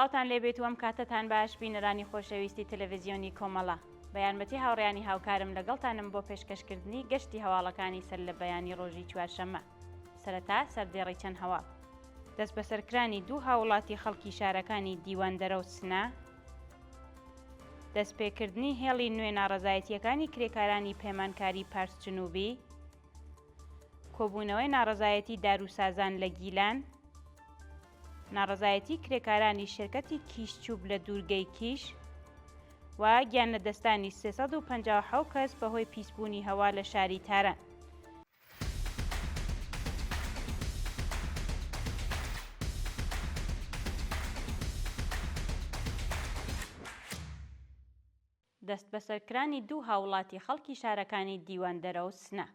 سڵاوتان لێبێت و ئەم کاتتان باش بینەرانی خۆشەویستی تەلەڤیزیۆنی کۆمەڵە. بەیانمەتی هاوڕێیانی هاوکارم لەگەڵتانم بۆ پێشکەشکردنی گەشتی هەواڵەکانی سەر لە بەیانی ڕۆژی چوارشەممە. سەرەتا سەردێڕی چەند هەواڵ. دەست بەسەرکرانی دوو هاوڵاتی خەڵکی شارەکانی دیواندەرە و سنە، دەستپێکردنی هێڵی نوێ ناڕەزایەتیەکانی کرێکارانی پەیمانکاری پارس جنوبی، کۆبوونەوەی ناڕەزایەتی داروسازان لە گیلان، ناڕەزایەتی کرێکارانی شێرکەتی کیشچوب لە دوورگەی کیش و گیانلەدەستانی 357 کەس بەهۆی پیسبوونی هەوا لە شاری تاران. دەست بەسەرکرانی دوو هاوڵاتی خەڵکی شارەکانی دیواندەرە و سنە.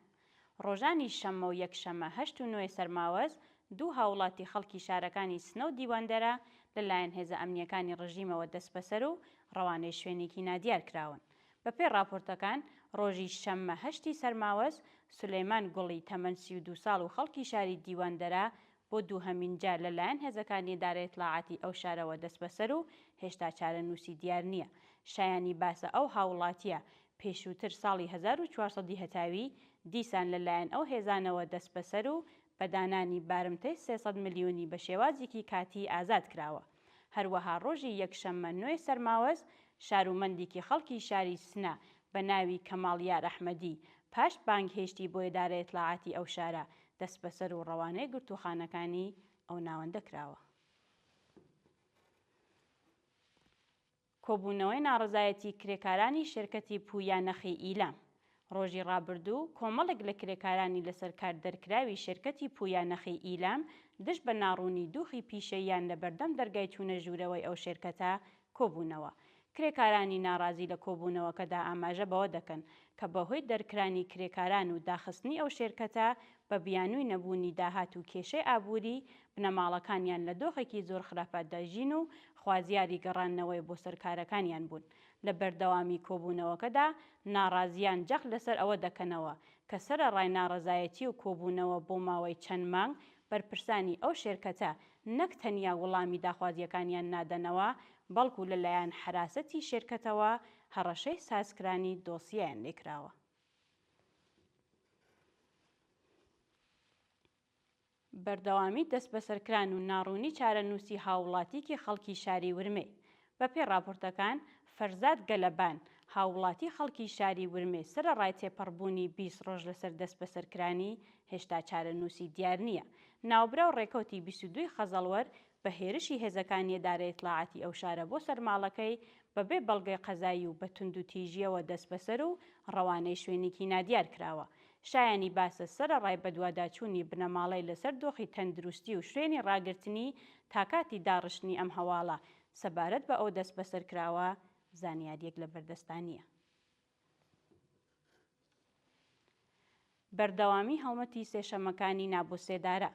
ڕۆژانی شەممە و یەکشەممە 8 و 9 سەرماوەز دوو هاوڵاتی خەڵکی شارەکانی سنە و دیواندەرە لەلایەن هێزە ئەمنیەکانی ڕژیمەوە دەست بەسەر و ڕەوانەی شوێنێکی نادیار کراون. بەپێی راپۆرتەکان ڕۆژی شەممە 8 سەرماوەز سولەیمان گوڵی تەمەن 32 ساڵ و خەڵکی شاری دیواندەرە بۆ دووهەمین جار لەلایەن هێزەکانی ئیدارەی ئیتلاعاتی ئەو شارەوە دەست بەسەر و هێشتا چارەنووسی دیار نییە. شایانی باسە ئەو هاوڵاتیە پێشووتر ساڵی 1400 هەتاوی دیسان لەلایەن ئەو هێزانەوە دەست بەسەر و بەدانانی بارمتەی 300 ملیۆنی بە شێوازێکی کاتی ئازاد کراوە. هەروەها ڕۆژی یەکشەممە 9 سەرماوەز شارومەندێکی خەڵکی شاری سنە بە ناوی کەماڵیار ئەحمەدی پاش بانگهێشتی بۆ ئیدارەی ئیتلاعاتی ئەو شارە دەست بەسەر و ڕەوانەی گرتووخانەکانی ئەو ناوەندە کراوە. کۆبوونەوەی ناڕەزایەتی کرێکارانی شێرکەتی پویا نەخی ئیلام. ڕۆژی ڕابردوو کۆمەڵێک لە کرێکارانی لەسەر کار دەرکراوی شێرکەتی پویا نەخی ئیلام دشت بە ناڕوونی دۆخی پیشەییان لە بەردەم دەرگای چوونە ژوورەوەی ئەو شێرکەتە کۆبوونەوە. کرێکارانی ناڕازی لە کۆبوونەوەکەدا ئاماژە بەوە دەکەن کە بەهۆی دەرکرانی کرێکاران و داخستنی ئەو شێرکەتە بە بیانووی نەبوونی داهات و کێشەی ئابووری بنەماڵەکانیان لە دۆخێکی زۆر خراپە دەژین و خوازیاری گەڕانەوەی بۆ سەرکارەکانیان بوون. لە بەردەوامی کۆبوونەوەکەدا ناڕازیان جەخ لەسەر ئەوە دەکەنەوە کە سەرەڕای ناڕەزایەتی و کۆبوونەوە بۆ ماوەی چەند مانگ بەرپرسانی ئەو شێرکەتە نەک تەنیا وەڵامی داخوازیەکانیان نادەنەوە بەڵکو لەلایەن حراسەتی شێرکەتەوە هەڕەشەی سازکرانی دۆسیەیان لێکراوە. بەردەوامی دەست بەسەرکران و ناڕوونی چارەنووسی هاوڵاتیکی خەڵکی شاری ورمێ. بەپێی راپۆرتەکان فەرزاد گەلەبان هاوڵاتی خەڵکی شاری ورمێ سەرەڕای تێپەڕبوونی 20 ڕۆژ لەسەر دەست بەسەرکرانی هێشتا چارەنووسی دیار نییە. ناوبرا و ڕێکەوتی 22 خەزەڵوەر بە هێرشی هێزەکانی ئیدارەی ئیتلاعاتی ئەو شارە بۆ سەرماڵەکەی بەبێ بەڵگەی قەزایی و بە توند و تیژیەوە دەست بەسەر و ڕەوانەی شوێنێکی نادیار کراوە. شایانی باسە سەرەڕای بەدواداچوونی بنەماڵەی لەسەر دۆخی تەندروستی و شوێنی ڕاگررتنی تاکاتی داڕشتنی ئەم هەواڵە سەبارەت بە ئەو دەست بەسەرکراوە زانیاریەک لە بەردەستانیە. بەردەوامی هەڵمەتی سێشەممەکانی نابوسێدارە.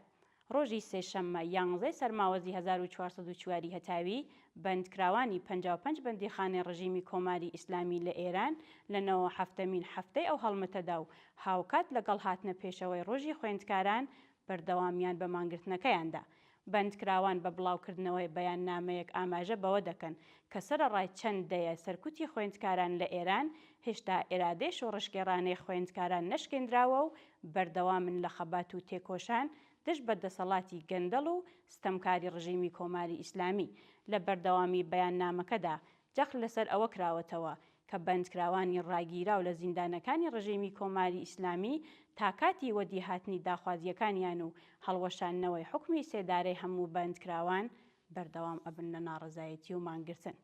ڕۆژی سێشەممە 11 سەرماوەزی 1404 هەتاوی بەندکراوانی 55 بەندیخانەی ڕژیمی کۆماری ئیسلامی لە ئێران لەنەوە هەفتەمین هەفتەی ئەو هەڵمەتەدا و هاوکات لەگەڵ هاتنە پێشەوەی ڕۆژی خوێندکاران بەردەوامیان بە مانگرتنەکەیاندا. بەندکراوان بە بڵاوکردنەوەی بەیاننامەیەک ئاماژە بەوە دەکەن کە سەرەڕای چەندەیە سەرکوتی خوێندکاران لە ئێران هێشتا ئێرادەی شۆڕشگێڕانەی خوێندکاران نەشکێنراوە و بەردەوامن لە خەبات و تێکۆشان دشت بە دەسەڵاتی گەندەڵ و ستەمکاری ڕژیمی کۆماری ئیسلامی. لە بەردەوامی بەیاننامەکەدا جەخ لەسەر ئەوە کراوەتەوە کە بەندکراوانی ڕاگیرا و لە زیندانەکانی ڕژیمی کۆماری ئیسلامی تاکاتی وەدی هاتنی داخوازیەکانیان و هەڵوەشانەوەی حکمی سێدارەی هەموو بەندکراوان بەردەوام ئەبن لە ناڕەزایەتی و مانگرتن.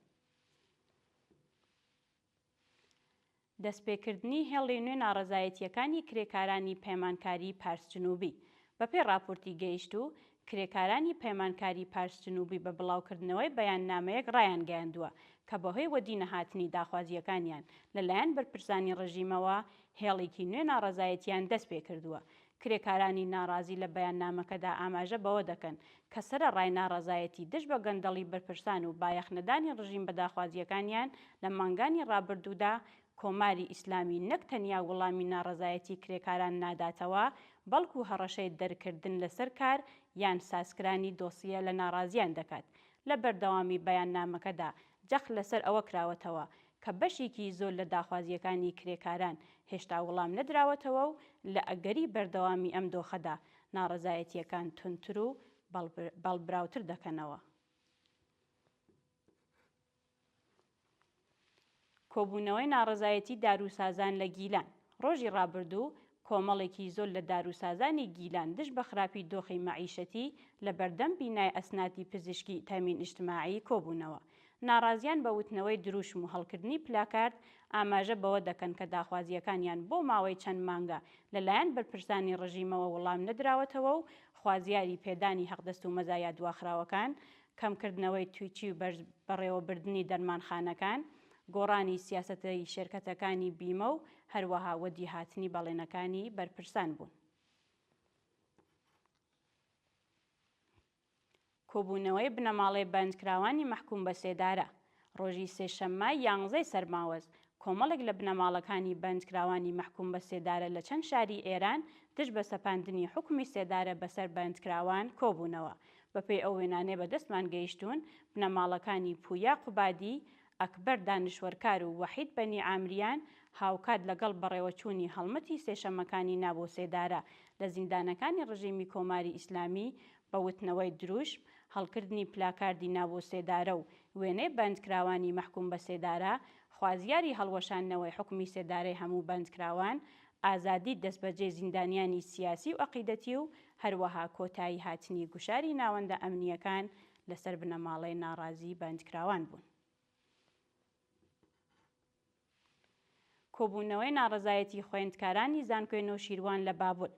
دەستپێکردنی هێڵی نوێ ناڕەزایەتیەکانی کرێکارانی پەیمانکاری پارس جنوبی. بەپێی راپۆرتی گەیشت و کرێکارانی پەیمانکاری پارس جنوبی بە بڵاوکردنەوەی بەیاننامەیەک ڕایان گەیاندووە کە بەهۆی وەدی نەهاتنی داخوازیەکانیان لەلایەن بەرپرسانی ڕژیمەوە هێڵێکی نوێ ناڕەزایەتیان دەست پێ کردووە. کرێکارانی ناڕازی لە بەیاننامەکەدا ئاماژە بەوە دەکەن کە سەرەڕای ناڕەزایەتی دشت بە گەندەڵی بەرپرسان و بایەخنەدانی ڕژیم بە داخوازیەکانیان لە مانگانی ڕابردوودا کۆماری ئیسلامی نەک تەنیا وەڵامی ناڕەزایەتی کرێکاران ناداتەوە بەڵکو هەڕەشەی دەرکردن لەسەر کار یان سازکرانی دۆسیە لە ناڕازیان دەکات. لە بەردەوامی بەیاننامەکەدا جەخ لەسەر ئەوە کراوەتەوە کە بەشێکی زۆر لە داخوازیەکانی کرێکاران هێشتا وەڵام نەدراوەتەوە و لە ئەگەری بەردەوامی ئەم دۆخەدا ناڕەزایەتیەکان تونتر و بەڵبراوتر دەکەنەوە. کۆبوونەوەی ناڕەزایەتی داروسازان لە گیلان. ڕۆژی ڕابردوو کۆمەڵێکی زۆر لە داروسازانی گیلان دژ بە خراپی دۆخی مەعیشەتی لە بەردەم بینای ئەسنادی پزیشکی تەمین ئیجتیماعی کۆبوونەوە. ناڕازیان بە وتنەوەی دروشم و هەڵکردنی پلاکارد ئاماژە بەوە دەکەن کە داخوازیەکانیان بۆ ماوەی چەند مانگە لەلایەن بەرپرسانی ڕژیمەوە وەڵام نەدراوەتەوە و خوازیاری پێدانی حەقدەست و مەزایە دواخراوەکان، کەمکردنەوەی تویچی و بەڕێوەبردننی دەرمانخانەکان، گۆڕانی سیاسەتەی شێرکەتەکانی بیمە و هەروەها وەدی هاتنی بەڵێنەکانی بەرپرسان بوون. کۆبوونەوەی بنەماڵەی بەندکراوانی مەحکوم بە سێدارە. ڕۆژی سێشەممای 11 سەرماوەز کۆمەڵێک لە بنەماڵەکانی بەندکراوانی مەحکوم بە سێدارە لە چەند شاری ئێران دژ بە سەپاندنی حکمی سێدارە بەسەر بەندکراوان کۆبوونەوە. بەپێی ئەو وێنانێ بەدەستمان گەیشتوون بنەماڵەکانی پویا قوبادی، ئەکبەر دانشوەرکار و وەحید بەنی عامریان هاوکات لەگەڵ بەڕێوەچوونی هەڵمەتی سێشەمەکانی نابۆ سێدارە لە زیندانەکانی ڕژیمی کۆماری ئیسلامی بە وتنەوەی دروشم، هەڵکردنی پلاکاردی نابۆ سێدارە و وێنەی بەندکراوانی مەحکوم بە سێدارە، خوازیاری هەڵوەشاندنەوەی حکمی سێدارەی هەموو بەندکراوان، ئازادی دەستبەجێ زیندانیانی سیاسی و عەقیدەتی و هەروەها کۆتایی هاتنی گوشاری ناوەندە ئەمنیەکان لەسەر بنەماڵەی ناڕازی بەندکراوان بوون. کۆبوونەوەی ناڕەزایەتی خوێندکارانی زانکۆی نەوشیروان لە بابل.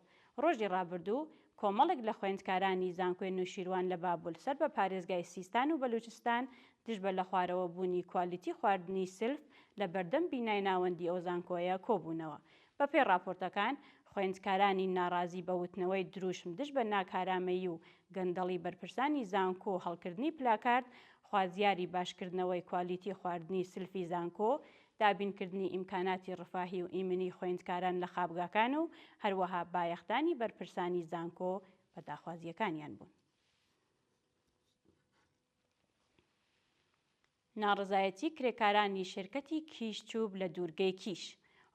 ڕۆژی ڕابردوو کۆمەڵێک لە خوێندکارانی زانکۆی نەوشیروان لە بابل سەر بە پارێزگای سیستان و بەلوچستان دژ بە لە خوارەوە بوونی کوالیتی خواردنی سلف لە بەردەم بینای ناوەندی ئەو زانکۆیە کۆبوونەوە. بەپێی راپۆرتەکان خوێندکارانی ناڕازی بە وتنەوەی دروشم دژ بە ناکارامەیی و گەندەڵی بەرپرسانی زانکۆ و هەڵکردنی پلاکارد، خوازیاری باشکردنەوەی کوالیتی خواردنی سلفی زانکۆ، دابینکردنی ئیمکاناتی ڕفاهی و ئیمنی خوێندکاران لە خابگاکان و هەروەها بایەختانی بەرپرسانی زانکۆ بە داخوازیەکانیان بوون. ناڕەزایەتی کرێکارانی شێرکەتی کیش چوب لە دوورگەی کیش.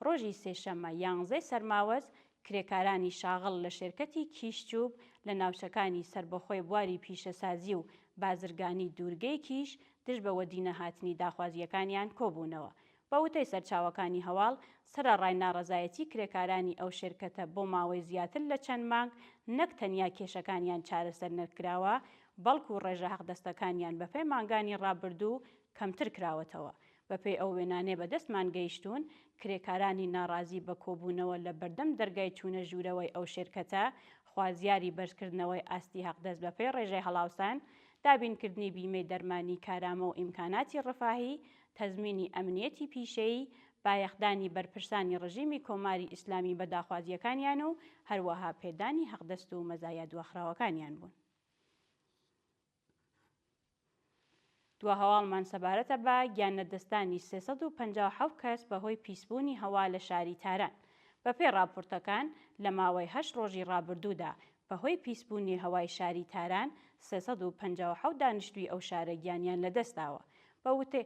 ڕۆژی سێشەممە 11 سەرماوەز کرێکارانی شاغڵ لە شێرکەتی کیش چوب لە ناوچەکانی سربەخۆی بواری پیشەسازی و بازرگانی دوورگەی کیش دژ بە وەدی نەهاتنی داخوازیەکانیان کۆبوونەوە. بە وتەی سەرچاوەکانی هەواڵ سەرەڕای ناڕەزایەتی کرێکارانی ئەو شێرکەتە بۆ ماوەی زیاتر لە چەند مانگ نەک تەنیا کێشەکانیان چارەسەر نەکراوە، بەڵکو ڕێژە حەقدەستەکانیان بەپێی مانگانی ڕابردوو کەمتر کراوەتەوە. بەپێی ئەو وێنانێ بەدەستمان گەیشتوون کرێکارانی ناڕازی بە کۆبوونەوە لە بەردەم دەرگای چوونە ژوورەوەی ئەو شێرکەتە، خوازیاری بەرزکردنەوەی ئاستی حەقدەست بەپێی ڕێژەی هەڵاوسان، دابینکردنی بیمەی دەرمانی کارامە و ئیمکاناتی ڕفاهی، تەزمینی ئەمنیەتی پیشەیی، بایەخدانی بەرپرسانی ڕژیمی کۆماری ئیسلامی بە داخوازیەکانیان و هەروەها پێدانی حەقدەست و مەزایە دواخراوەکانیان بوون. دوا هەواڵمان سەبارەتە بە گیانەدەستانی 357 کەس بەهۆی پیسبوونی هەوا لە شاری تاران. بەپێی راپۆرتەکان لە ماوەی 8 ڕۆژی ڕابردوودا بەهۆی پیسبوونی هەوای شاری تاران 357 دانیشتووی ئەو شارە گیانیان لەدەستاوە. بە وتەی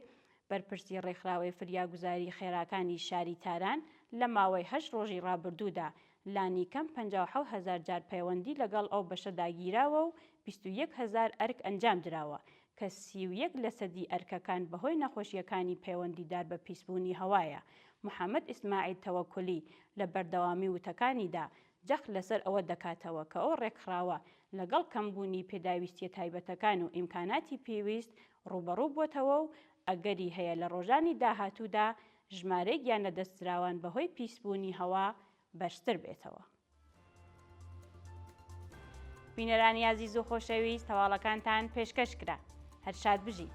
بەرپرسی ڕێکخراوەی فریاگوزاری خێراکانی شاری تاران لە ماوەی 8 ڕۆژی ڕابردوودا لانی کەم 57,000 جار پەیوەندی لەگەڵ ئەو بەشە داگیراوە و 21,000 ئەرک ئەنجام درراوە کە 31% ئەرکەکان بەهۆی نەخۆشیەکانی پەیوەندیدار بە پیسبوونی هەوایە. محەممەد ئیسماعیل تەوەکولی لە بەردەوامی وتەکانیدا جەخ لەسەر ئەوە دەکاتەوە کە ئەو ڕێکخراوە لەگەڵ کەمبوونی پێداویستیە تایبەتەکان و ئیمکاناتی پێویست ڕوبەڕوو بووتەوە و ئەگەری هەیە لە ڕۆژانی داهاتوودا ژمارەی گیانەدەستراوان بەهۆی پیسبوونی هەوا بەرزتر بێتەوە. بینەرانی عەزیز و خۆشەویست، هەواڵەکانتان پێشکەش کرا. هەر شاد بژین.